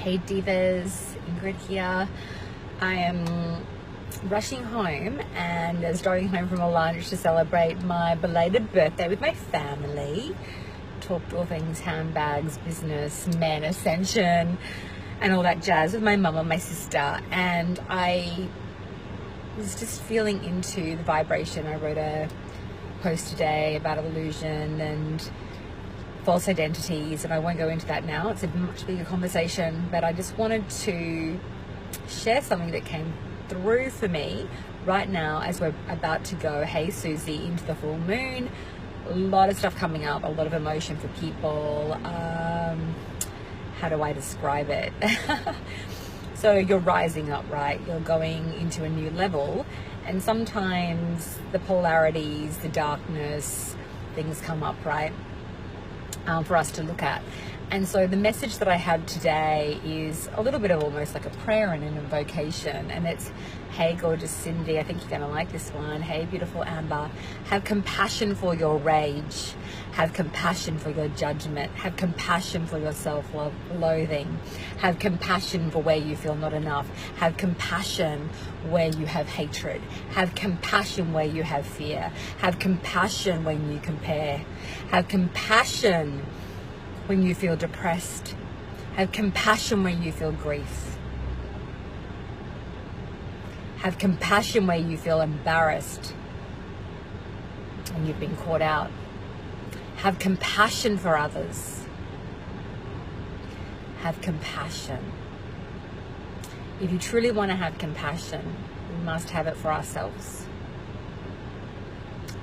Hey divas, Ingrid here. I am rushing home and driving home from a lunch to celebrate my belated birthday with my family. Talked all things handbags, business, men, ascension, and all that jazz with my mum and my sister. And I was just feeling into the vibration. I wrote a post today about illusion and false identities, and I won't go into that now. It's a much bigger conversation, but I just wanted to share something that came through for me right now as we're about to go, hey Susie, into the full moon. A lot of stuff coming up, a lot of emotion for people. How do I describe it? So you're rising up, right? You're going into a new level, and sometimes the polarities, the darkness, things come up, right? For us to look at. And so the message that I have today is a little bit of almost like a prayer and an invocation, and it's, hey gorgeous Cindy, I think you're gonna like this one. Hey beautiful Amber, have compassion for your rage, have compassion for your judgment, have compassion for your self-loathing, have compassion for where you feel not enough, have compassion where you have hatred, have compassion where you have fear, have compassion when you compare, have compassion when you feel depressed, have compassion when you feel grief, have compassion where you feel embarrassed and you've been caught out. Have compassion for others. Have compassion. If you truly want to have compassion, we must have it for ourselves.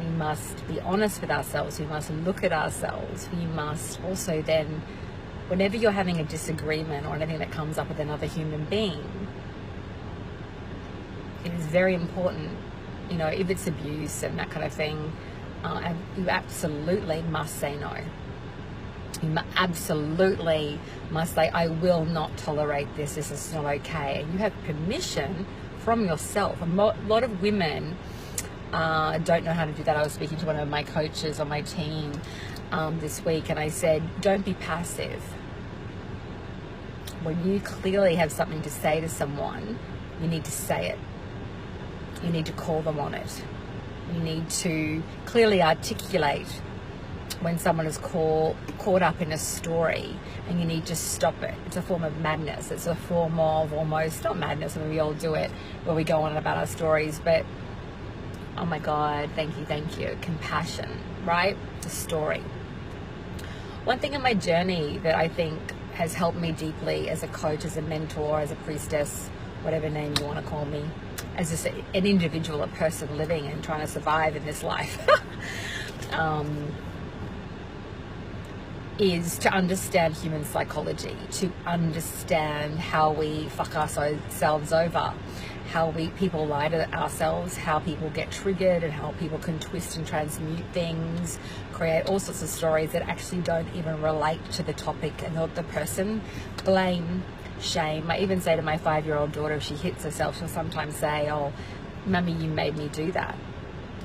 We must be honest with ourselves. We must look at ourselves. We must also then, whenever you're having a disagreement or anything that comes up with another human being, it is very important, you know, if it's abuse and that kind of thing, you absolutely must say no. You absolutely must say, I will not tolerate this. This is not okay. And you have permission from yourself. A lot of women don't know how to do that. I was speaking to one of my coaches on my team this week, and I said, don't be passive. When you clearly have something to say to someone, you need to say it. You need to call them on it. You need to clearly articulate when someone is caught up in a story, and you need to stop it. It's a form of madness. It's a form of almost, not madness, I mean, we all do it where we go on about our stories, but oh my God, thank you, compassion, right? The story. One thing in my journey that I think has helped me deeply as a coach, as a mentor, as a priestess, whatever name you want to call me, as just an individual, a person living and trying to survive in this life, is to understand human psychology, to understand how we fuck ourselves over, how people lie to ourselves, how people get triggered, and how people can twist and transmute things, create all sorts of stories that actually don't even relate to the topic and not the person. Blame, shame. I even say to my 5-year-old daughter, if she hits herself, she'll sometimes say, oh, Mummy, you made me do that.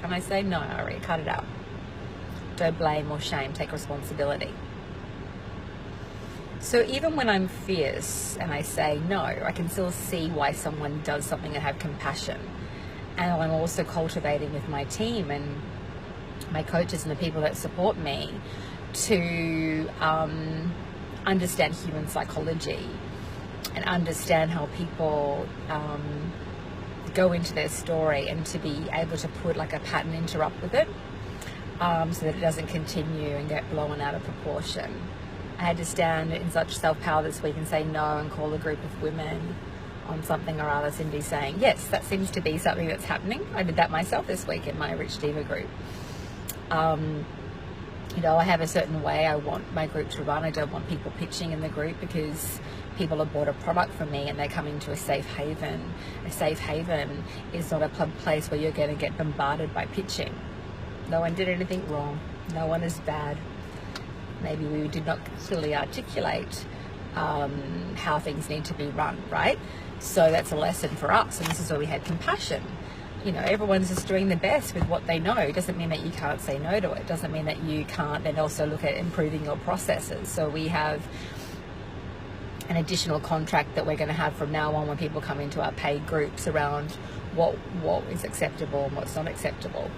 And I say, no, Ari, cut it out. Don't blame or shame, take responsibility. So even when I'm fierce and I say no, I can still see why someone does something and have compassion. And I'm also cultivating with my team and my coaches and the people that support me to understand human psychology and understand how people go into their story, and to be able to put like a pattern interrupt with it, so that it doesn't continue and get blown out of proportion. I had to stand in such self-power this week and say no and call a group of women on something or other. Cindy saying, yes, that seems to be something that's happening. I did that myself this week in my Rich Diva group. You know, I have a certain way I want my group to run. I don't want people pitching in the group, because people have bought a product from me and they're coming to a safe haven. A safe haven is not a place where you're going to get bombarded by pitching. No one did anything wrong. No one is bad. Maybe we did not clearly articulate how things need to be run, right? So that's a lesson for us, and this is where we had compassion. You know, everyone's just doing the best with what they know. It doesn't mean that you can't say no to it. It doesn't mean that you can't then also look at improving your processes. So we have an additional contract that we're going to have from now on when people come into our paid groups around what is acceptable and what's not acceptable.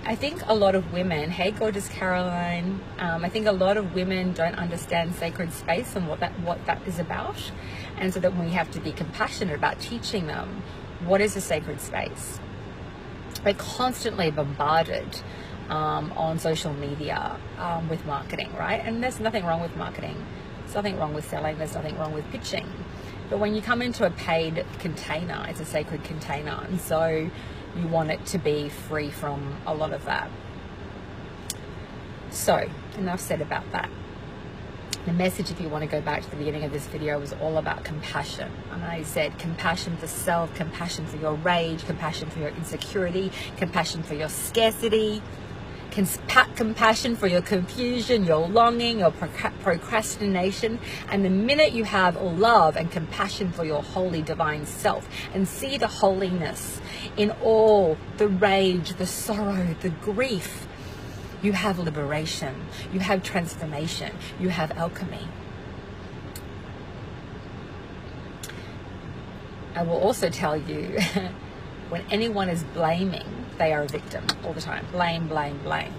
I think a lot of women, hey gorgeous Caroline, I think a lot of women don't understand sacred space and what that is about, and so that we have to be compassionate about teaching them what is a sacred space. We're constantly bombarded on social media with marketing, right? And there's nothing wrong with marketing. There's nothing wrong with selling. There's nothing wrong with pitching. But when you come into a paid container, it's a sacred container. And so you want it to be free from a lot of that. So enough said about that. The message, if you want to go back to the beginning of this video, was all about compassion. And I said compassion for self, compassion for your rage, compassion for your insecurity, compassion for your scarcity, compassion for your confusion, your longing, your procrastination. And the minute you have love and compassion for your holy divine self and see the holiness in all the rage, the sorrow, the grief, you have liberation, you have transformation, you have alchemy. I will also tell you, when anyone is blaming, they are a victim all the time. Blame, blame, blame.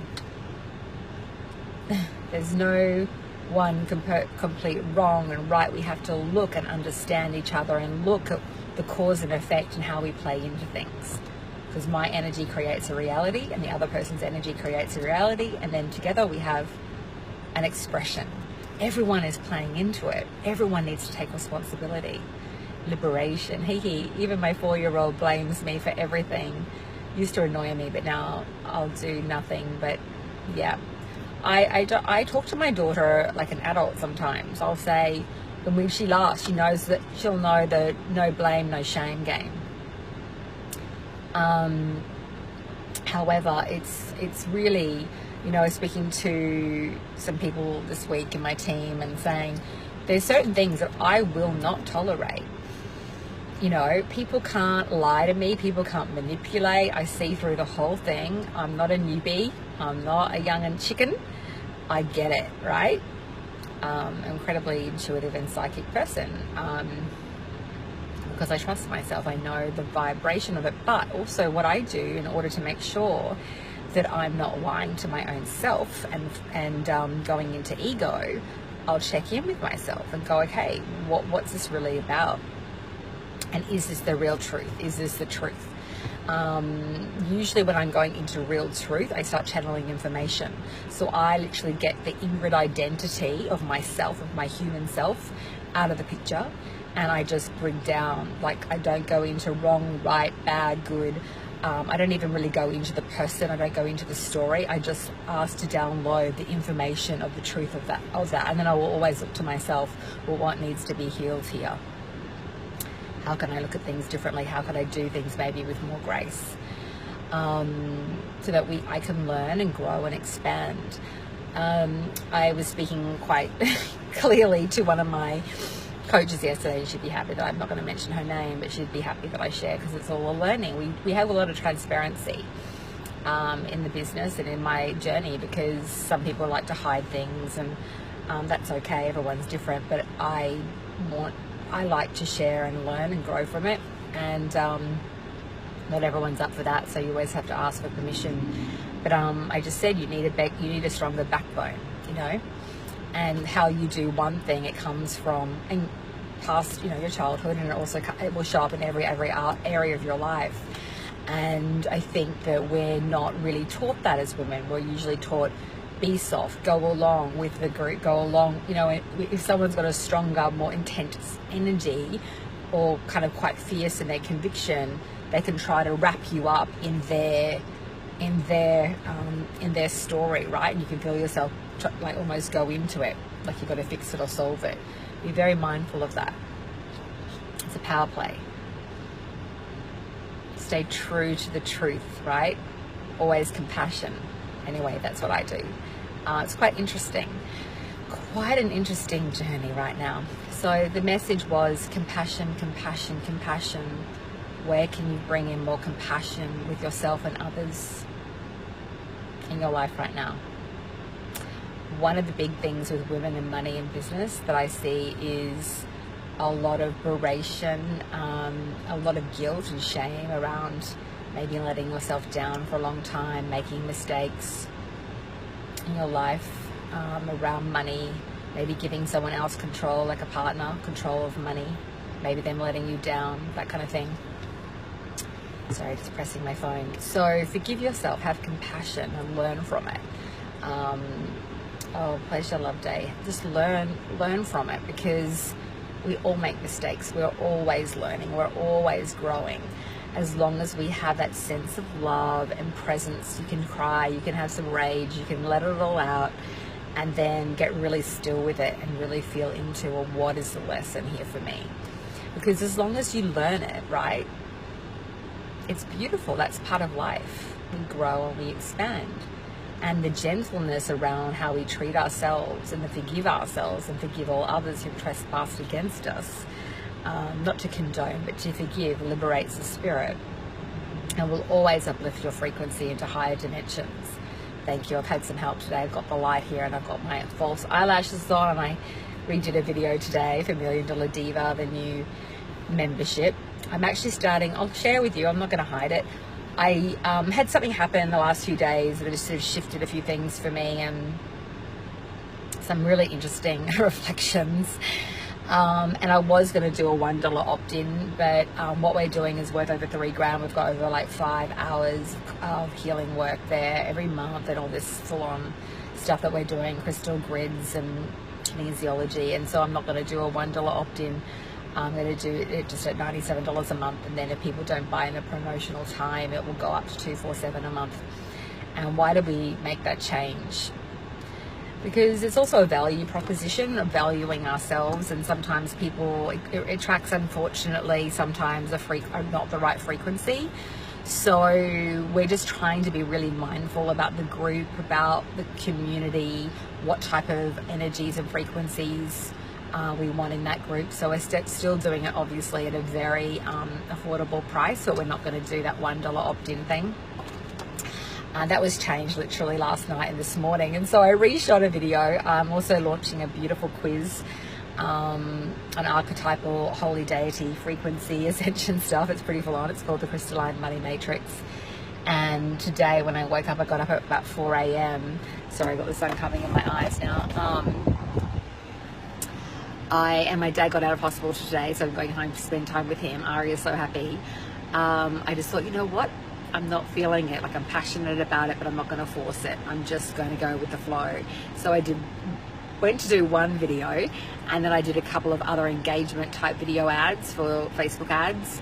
There's no one complete wrong and right. We have to look and understand each other and look at the cause and effect and how we play into things. Because my energy creates a reality and the other person's energy creates a reality, and then together we have an expression. Everyone is playing into it. Everyone needs to take responsibility. Liberation. Even my 4-year-old blames me for everything. Used to annoy me, but now I'll do nothing. But yeah, I talk to my daughter like an adult sometimes. I'll say, and when she laughs, she knows that she'll know the no blame, no shame game. However, it's really, you know, speaking to some people this week in my team and saying there's certain things that I will not tolerate. You know, people can't lie to me, people can't manipulate. I see through the whole thing. I'm not a newbie, I'm not a young and chicken. I get it, right? Incredibly intuitive and psychic person. Because I trust myself, I know the vibration of it, but also what I do in order to make sure that I'm not lying to my own self and going into ego, I'll check in with myself and go, okay, what's this really about? And is this the real truth? Is this the truth? Usually when I'm going into real truth, I start channeling information. So I literally get the Ingrid identity of myself, of my human self, out of the picture. And I just bring down, like, I don't go into wrong, right, bad, good. I don't even really go into the person. I don't go into the story. I just ask to download the information of the truth of that. And then I will always look to myself, well, what needs to be healed here? How can I look at things differently? How can I do things maybe with more grace? So that I can learn and grow and expand. I was speaking quite clearly to one of my coaches yesterday, and she'd be happy that I'm not going to mention her name, but she'd be happy that I share, because it's all a learning. We have a lot of transparency in the business and in my journey, because some people like to hide things, and that's okay. Everyone's different, but I like to share and learn and grow from it, and not everyone's up for that, so you always have to ask for permission. But I just said you need a stronger backbone, you know. And how you do one thing, it comes from and past, you know, your childhood, and it will show up in every area of your life. And I think that we're not really taught that as women. We're usually taught, be soft, go along with the group, go along. You know, if someone's got a stronger, more intense energy, or kind of quite fierce in their conviction, they can try to wrap you up in their story, right? And you can feel yourself like almost go into it, like you've got to fix it or solve it. Be very mindful of that. It's a power play. Stay true to the truth, right? Always compassion. Anyway, that's what I do. It's quite interesting. Quite an interesting journey right now. So the message was compassion, compassion, compassion. Where can you bring in more compassion with yourself and others in your life right now? One of the big things with women in money and business that I see is a lot of beration, a lot of guilt and shame around maybe letting yourself down for a long time, making mistakes in your life, around money, maybe giving someone else control, like a partner, control of money, maybe them letting you down, that kind of thing. Sorry, just pressing my phone. So forgive yourself, have compassion, and learn from it. Pleasure, love day. Just learn from it, because we all make mistakes. We're always learning. We're always growing. As long as we have that sense of love and presence, you can cry, you can have some rage, you can let it all out, and then get really still with it and really feel into, well, what is the lesson here for me? Because as long as you learn it, right, it's beautiful. That's part of life. We grow and we expand. And the gentleness around how we treat ourselves, and to forgive ourselves and forgive all others who've trespassed against us, not to condone, but to forgive, liberates the spirit and will always uplift your frequency into higher dimensions. Thank you. I've had some help today. I've got the light here and I've got my false eyelashes on, and I redid a video today for $1 Million Diva, the new membership. I'm actually starting, I'll share with you, I'm not going to hide it. I had something happen the last few days that just sort of shifted a few things for me, and some really interesting reflections. And I was going to do a $1 opt-in, but what we're doing is worth over $3,000. We've got over like 5 hours of healing work there every month, and all this full-on stuff that we're doing, crystal grids and kinesiology. And so I'm not going to do a $1 opt-in. I'm going to do it just at $97 a month, and then if people don't buy in a promotional time, it will go up to $247 a month. And why did we make that change? Because it's also a value proposition of valuing ourselves, and sometimes people, it attracts, unfortunately, sometimes not the right frequency. So we're just trying to be really mindful about the group, about the community, what type of energies and frequencies we want in that group. So we're still doing it obviously at a very affordable price, but we're not going to do that $1 opt-in thing. That was changed literally last night and this morning, and so I reshot a video. I'm also launching a beautiful quiz, an archetypal holy deity frequency ascension stuff. It's pretty full on. It's called the Crystalline Money Matrix. And today when I woke up, I got up at about 4 a.m. Sorry, I've got the sun coming in my eyes now. And my dad got out of hospital today, so I'm going home to spend time with him. Ari is so happy. I just thought, you know what? I'm not feeling it. Like, I'm passionate about it, but I'm not going to force it. I'm just going to go with the flow. So I went to do one video, and then I did a couple of other engagement type video ads for Facebook ads,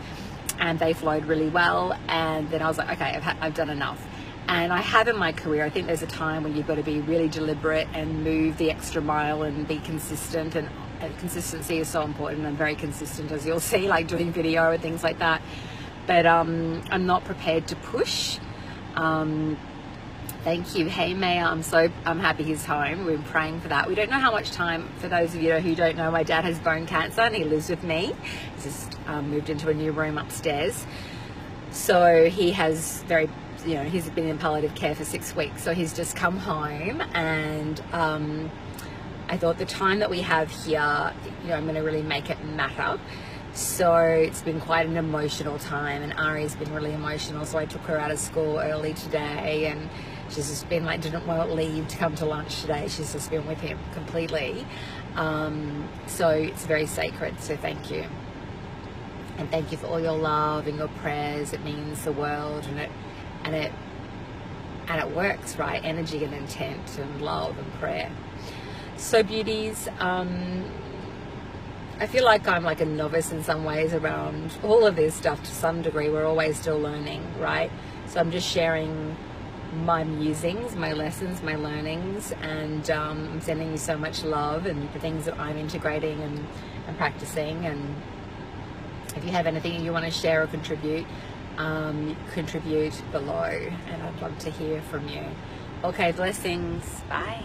and they flowed really well. And then I was like, okay, I've done enough. And I have in my career, I think there's a time when you've got to be really deliberate and move the extra mile and be consistent, and consistency is so important. I'm very consistent, as you'll see, like doing video and things like that. But I'm not prepared to push. Thank you. Hey, Maya, I'm happy he's home. We're praying for that. We don't know how much time. For those of you who don't know, my dad has bone cancer and he lives with me. He's just moved into a new room upstairs. So he has he's been in palliative care for 6 weeks. So he's just come home, and I thought the time that we have here, I'm going to really make it matter. So it's been quite an emotional time, and Ari's been really emotional. So I took her out of school early today, and she's just been like, didn't want to leave to come to lunch today. She's just been with him completely. So it's very sacred. So thank you. And thank you for all your love and your prayers. It means the world, and it works, right? Energy and intent and love and prayer. So beauties, I feel like I'm like a novice in some ways around all of this stuff to some degree. We're always still learning, right? So I'm just sharing my musings, my lessons, my learnings, and I'm sending you so much love and the things that I'm integrating and practicing. And if you have anything you want to share or contribute below, and I'd love to hear from you. Okay, blessings. Bye.